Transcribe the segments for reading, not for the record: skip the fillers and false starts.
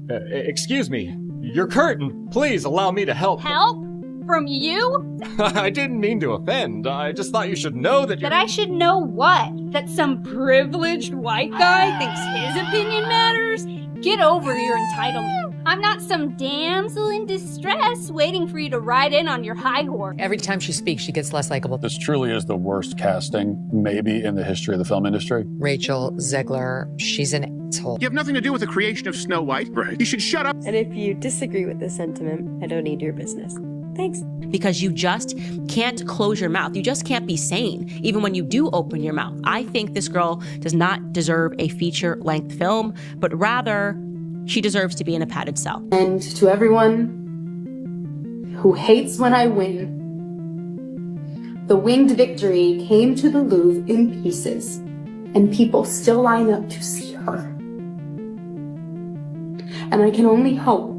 Excuse me. Your curtain. Please allow me to help. Help? From you? I didn't mean to offend. I just thought you should know that you're— That I should know what? That some privileged white guy thinks his opinion matters? Get over your entitlement. I'm not some damsel in distress waiting for you to ride in on your high horse. Every time she speaks, she gets less likable. This truly is the worst casting, maybe, in the history of the film industry. Rachel Zegler, she's an asshole. You have nothing to do with the creation of Snow White. Right. You should shut up. And if you disagree with this sentiment, I don't need your business. Thanks. Because you just can't close your mouth. You just can't be sane, even when you do open your mouth. I think this girl does not deserve a feature-length film, but rather, she deserves to be in a padded cell. And to everyone who hates when I win, the winged victory came to the Louvre in pieces, and people still line up to see her. And I can only hope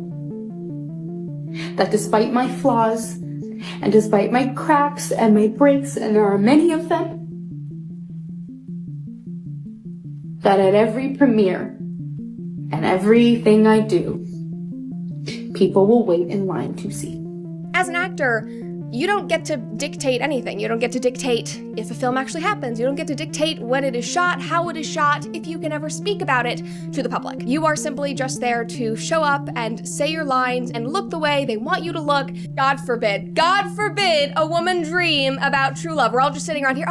that despite my flaws, and despite my cracks and my breaks, and there are many of them, that at every premiere and everything I do, people will wait in line to see. As an actor, you don't get to dictate anything. You don't get to dictate if a film actually happens. You don't get to dictate when it is shot, how it is shot, if you can ever speak about it to the public. You are simply just there to show up and say your lines and look the way they want you to look. God forbid a woman dream about true love. We're all just sitting around here,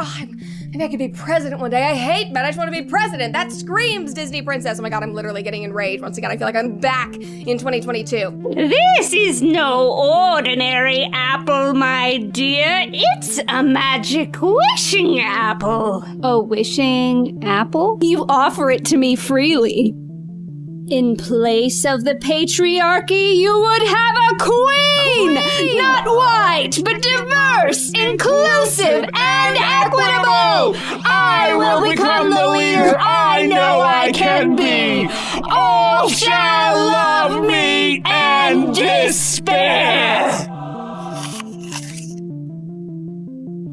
maybe I could be president one day. I hate men, I just want to be president. That screams Disney princess. Oh my God, I'm literally getting enraged. Once again, I feel like I'm back in 2022. This is no ordinary apple, my dear. It's a magic wishing apple. A wishing apple? You offer it to me freely. In place of the patriarchy, you would have a queen! Not white, but diverse, inclusive, and equitable! I will become the leader I know I can be! All shall love me and despair!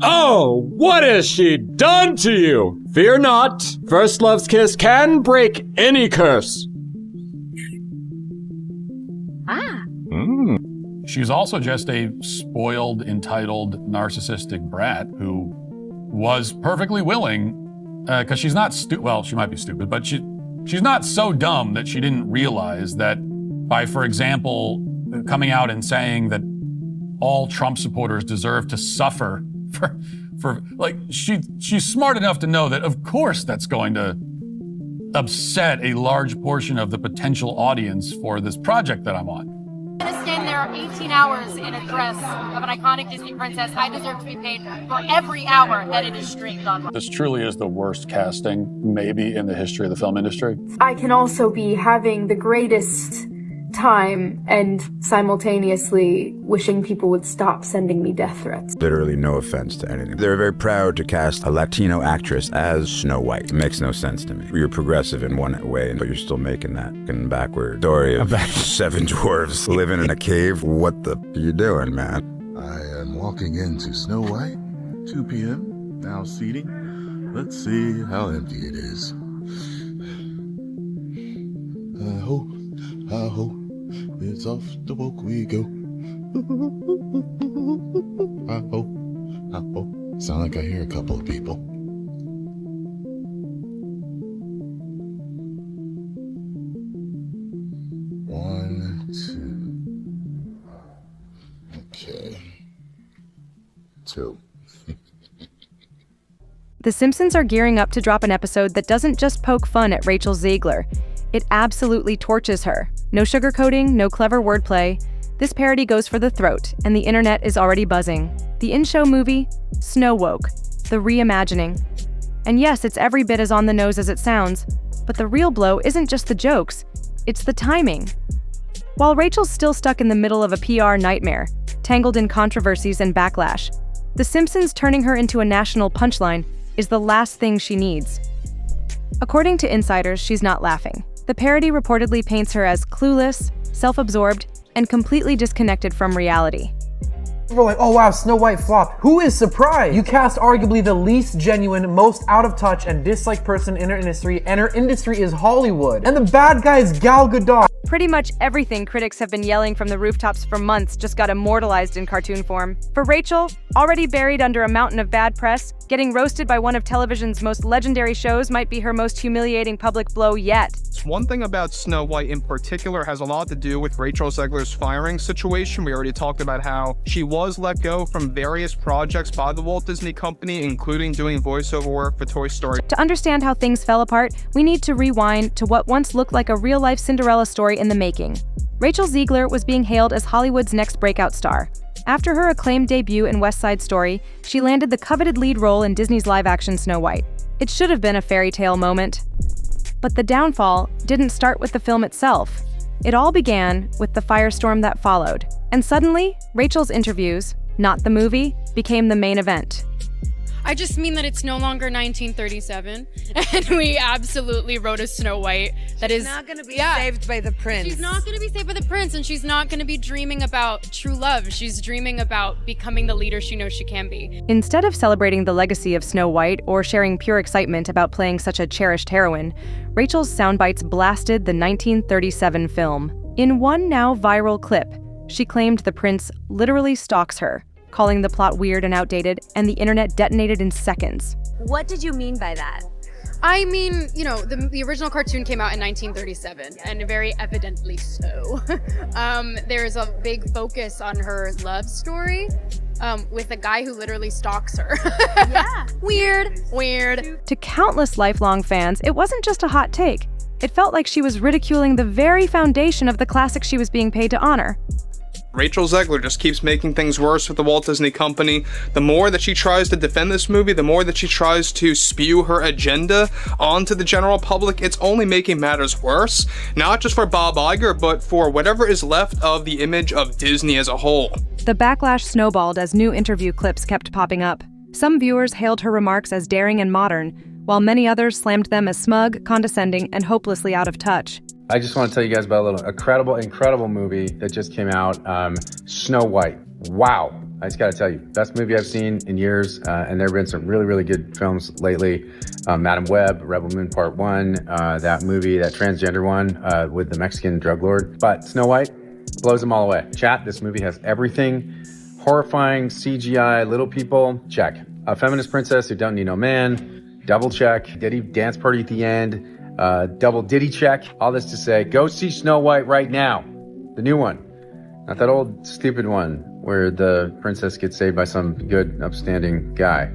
Oh, what has she done to you? Fear not. First love's kiss can break any curse. She's also just a spoiled, entitled, narcissistic brat who was perfectly willing, because she's not well, she might be stupid, but she's not so dumb that she didn't realize that by, for example, coming out and saying that all Trump supporters deserve to suffer for like, she's smart enough to know that, of course, that's going to upset a large portion of the potential audience for this project that I'm on. I'm gonna stand there 18 hours in a dress of an iconic Disney princess. I deserve to be paid for every hour that it is streamed online. This truly is the worst casting, maybe, in the history of the film industry. I can also be having the greatest time and simultaneously wishing people would stop sending me death threats. Literally no offense to anything. They're very proud to cast a Latino actress as Snow White. It makes no sense to me. You're progressive in one way, but you're still making that backward story of 7 dwarves living in a cave. What the are you doing, man? I am walking into Snow White, 2 p.m., now seating. Let's see how empty it is. I hope it's off the walk we go. I hope. Sound like I hear a couple of people. One, 2. Okay. 2. The Simpsons are gearing up to drop an episode that doesn't just poke fun at Rachel Zegler. It absolutely torches her. No sugarcoating, no clever wordplay. This parody goes for the throat, and the internet is already buzzing. The in-show movie, Snow Woke, the reimagining. And yes, it's every bit as on the nose as it sounds, but the real blow isn't just the jokes, it's the timing. While Rachel's still stuck in the middle of a PR nightmare, tangled in controversies and backlash, The Simpsons turning her into a national punchline is the last thing she needs. According to insiders, she's not laughing. The parody reportedly paints her as clueless, self-absorbed, and completely disconnected from reality. We're like, oh wow, Snow White flopped. Who is surprised? You cast arguably the least genuine, most out of touch, and disliked person in her industry, and her industry is Hollywood. And the bad guy is Gal Gadot. Pretty much everything critics have been yelling from the rooftops for months just got immortalized in cartoon form. For Rachel, already buried under a mountain of bad press, getting roasted by one of television's most legendary shows might be her most humiliating public blow yet. One thing about Snow White in particular has a lot to do with Rachel Zegler's firing situation. We already talked about how she was let go from various projects by the Walt Disney Company, including doing voiceover work for Toy Story. To understand how things fell apart, we need to rewind to what once looked like a real-life Cinderella story in the making. Rachel Zegler was being hailed as Hollywood's next breakout star. After her acclaimed debut in West Side Story, she landed the coveted lead role in Disney's live-action Snow White. It should have been a fairy tale moment. But the downfall didn't start with the film itself. It all began with the firestorm that followed. And suddenly, Rachel's interviews, not the movie, became the main event. I just mean that it's no longer 1937, and we absolutely wrote a Snow White that is not going to be saved by the prince. She's not going to be saved by the prince, and she's not going to be dreaming about true love. She's dreaming about becoming the leader she knows she can be. Instead of celebrating the legacy of Snow White or sharing pure excitement about playing such a cherished heroine, Rachel's soundbites blasted the 1937 film. In one now viral clip, she claimed the prince literally stalks her, calling the plot weird and outdated, and the internet detonated in seconds. What did you mean by that? I mean, you know, the original cartoon came out in 1937, and very evidently so. There's a big focus on her love story with a guy who literally stalks her. Yeah. Weird. To countless lifelong fans, it wasn't just a hot take. It felt like she was ridiculing the very foundation of the classic she was being paid to honor. Rachel Zegler just keeps making things worse with the Walt Disney Company. The more that she tries to defend this movie, the more that she tries to spew her agenda onto the general public, it's only making matters worse. Not just for Bob Iger, but for whatever is left of the image of Disney as a whole. The backlash snowballed as new interview clips kept popping up. Some viewers hailed her remarks as daring and modern, while many others slammed them as smug, condescending, and hopelessly out of touch. I just want to tell you guys about a little incredible movie that just came out, Snow White. Wow. I just got to tell you, best movie I've seen in years, and there have been some really, really good films lately. Madam Web, Rebel Moon Part 1, that movie, that transgender one with the Mexican drug lord. But Snow White blows them all away. Chat, this movie has everything. Horrifying, CGI, little people, check. A feminist princess who don't need no man, double check. Diddy dance party at the end. Double Diddy check. All this to say, go see Snow White right now. The new one. Not that old stupid one where the princess gets saved by some good, upstanding guy.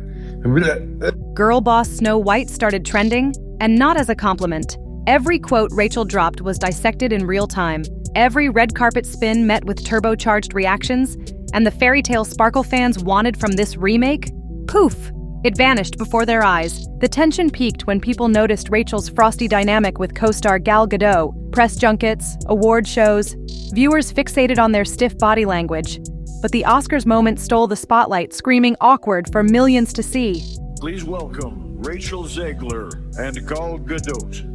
Girl boss Snow White started trending, and not as a compliment. Every quote Rachel dropped was dissected in real time. Every red carpet spin met with turbocharged reactions, and the fairy tale Sparkle fans wanted from this remake, poof, it vanished before their eyes. The tension peaked when people noticed Rachel's frosty dynamic with co-star Gal Gadot, press junkets, award shows, viewers fixated on their stiff body language. But the Oscars moment stole the spotlight, screaming awkward for millions to see. Please welcome Rachel Zegler and Gal Gadot.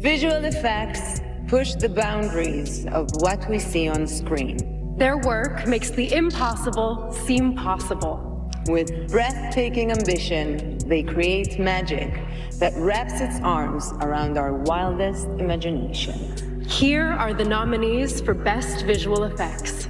Visual effects push the boundaries of what we see on screen. Their work makes the impossible seem possible. With breathtaking ambition, they create magic that wraps its arms around our wildest imagination. Here are the nominees for Best Visual Effects.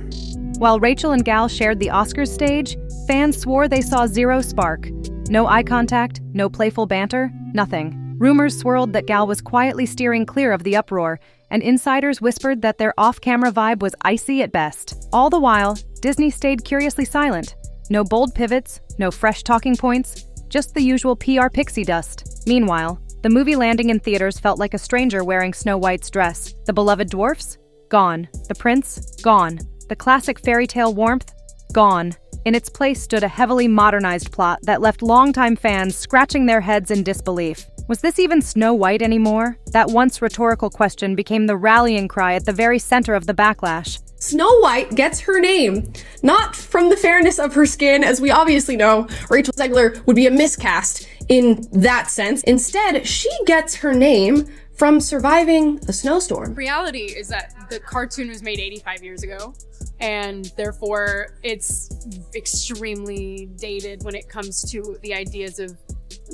While Rachel and Gal shared the Oscars stage, fans swore they saw zero spark. No eye contact, no playful banter, nothing. Rumors swirled that Gal was quietly steering clear of the uproar, and insiders whispered that their off-camera vibe was icy at best. All the while, Disney stayed curiously silent. No bold pivots, no fresh talking points, just the usual PR pixie dust. Meanwhile, the movie landing in theaters felt like a stranger wearing Snow White's dress. The beloved dwarfs? Gone. The prince? Gone. The classic fairy tale warmth? Gone. In its place stood a heavily modernized plot that left longtime fans scratching their heads in disbelief. Was this even Snow White anymore? That once rhetorical question became the rallying cry at the very center of the backlash. Snow White gets her name, not from the fairness of her skin, as we obviously know Rachel Zegler would be a miscast in that sense. Instead, she gets her name from surviving a snowstorm. Reality is that the cartoon was made 85 years ago. and therefore it's extremely dated when it comes to the ideas of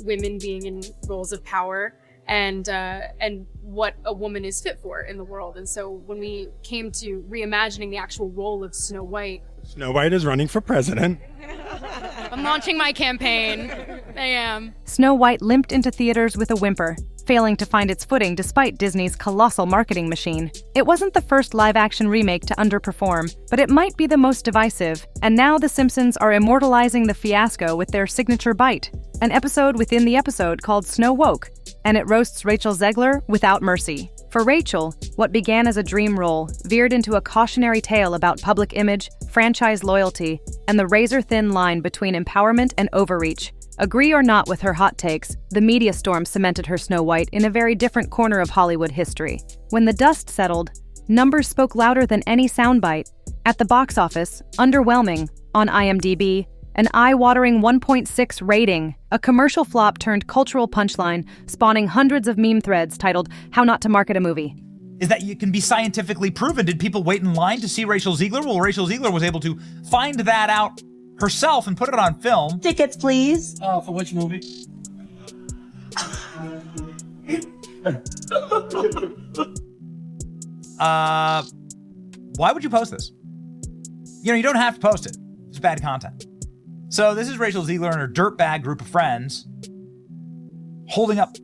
women being in roles of power and what a woman is fit for in the world. And so when we came to reimagining the actual role of Snow White is running for president. I'm launching my campaign. I am. Snow White limped into theaters with a whimper, failing to find its footing despite Disney's colossal marketing machine. It wasn't the first live-action remake to underperform, but it might be the most divisive, and now The Simpsons are immortalizing the fiasco with their signature bite, an episode within the episode called Snow Woke, and it roasts Rachel Zegler without mercy. For Rachel, what began as a dream role veered into a cautionary tale about public image, franchise loyalty, and the razor-thin line between empowerment and overreach. Agree or not with her hot takes, the media storm cemented her Snow White in a very different corner of Hollywood history. When the dust settled, numbers spoke louder than any soundbite. At the box office, underwhelming. On IMDb, an eye-watering 1.6 rating. A commercial flop turned cultural punchline, spawning hundreds of meme threads titled "How Not to Market a Movie." Is that it can be scientifically proven. Did people wait in line to see Rachel Zegler? Well, Rachel Zegler was able to find that out herself and put it on film. Tickets, please. For which movie? Why would you post this? You don't have to post it. It's bad content. So this is Rachel Zegler and her dirtbag group of friends holding up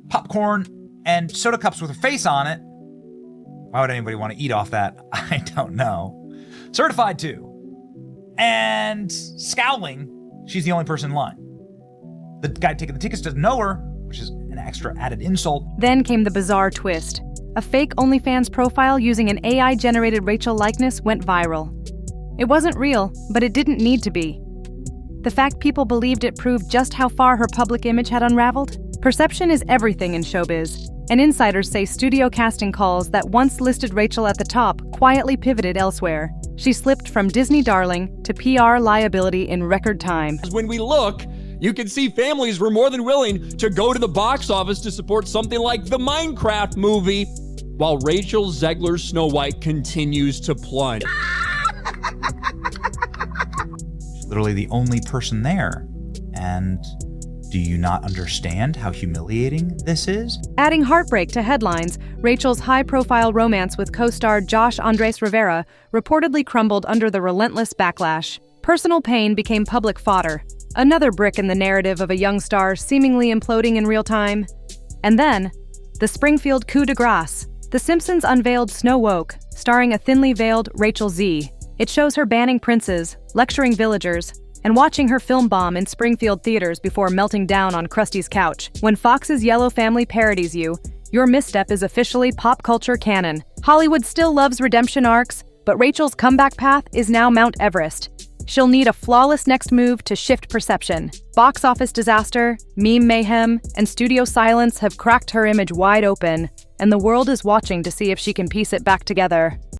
popcorn and soda cups with her face on it. Why would anybody want to eat off that? I don't know. Certified too. And scowling, she's the only person in line. The guy taking the tickets doesn't know her, which is an extra added insult. Then came the bizarre twist. A fake OnlyFans profile using an AI-generated Rachel likeness went viral. It wasn't real, but it didn't need to be. The fact people believed it proved just how far her public image had unraveled. Perception is everything in showbiz, and insiders say studio casting calls that once listed Rachel at the top quietly pivoted elsewhere. She slipped from Disney darling to PR liability in record time. When we look, you can see families were more than willing to go to the box office to support something like the Minecraft movie, while Rachel Zegler's Snow White continues to plunge. Literally the only person there. And do you not understand how humiliating this is? Adding heartbreak to headlines, Rachel's high-profile romance with co-star Josh Andres Rivera reportedly crumbled under the relentless backlash. Personal pain became public fodder, another brick in the narrative of a young star seemingly imploding in real time. And then, the Springfield coup de grace. The Simpsons unveiled Snow Woke, starring a thinly veiled Rachel Z. It shows her banning princes, lecturing villagers, and watching her film bomb in Springfield theaters before melting down on Krusty's couch. When Fox's Yellow Family parodies you, your misstep is officially pop culture canon. Hollywood still loves redemption arcs, but Rachel's comeback path is now Mount Everest. She'll need a flawless next move to shift perception. Box office disaster, meme mayhem, and studio silence have cracked her image wide open, and the world is watching to see if she can piece it back together.